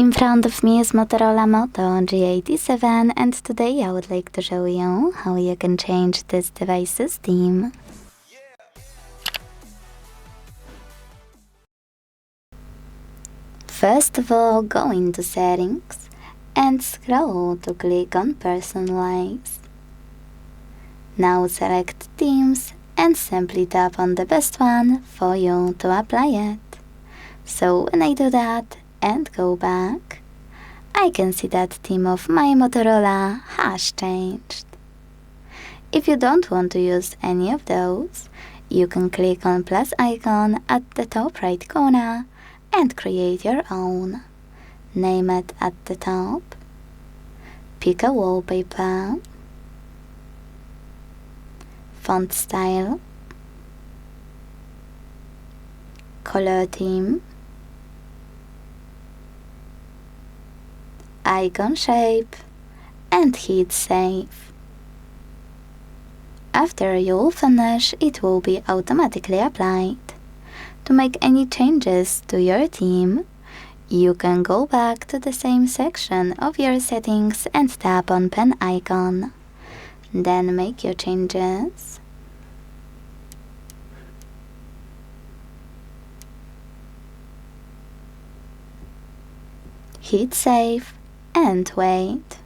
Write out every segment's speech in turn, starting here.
In front of me is Motorola Moto G87, and today I would like to show you how you can change this device's theme. First of all, go into Settings and scroll to click on Personalize. Now select Themes and simply tap on the best one for you to apply it. So when I do that and go back, I can see that theme of my Motorola has changed. If you don't want to use any of those, you can click on plus icon at the top right corner and create your own. Name it at the top. Pick a wallpaper, font style, color theme, icon shape, and hit save. After you'll finish, it will be automatically applied. To make any changes to your theme, you can go back to the same section of your settings and tap on pen icon. Then make your changes. Hit save and wait.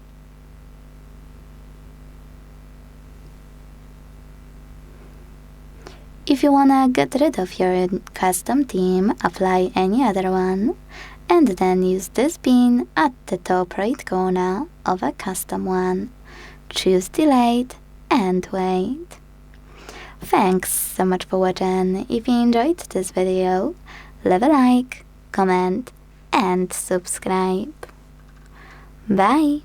If you wanna get rid of your custom theme, apply any other one, and then use this pin at the top right corner of a custom one. Choose Delete and wait. Thanks so much for watching. If you enjoyed this video, leave a like, comment, and subscribe. Bye!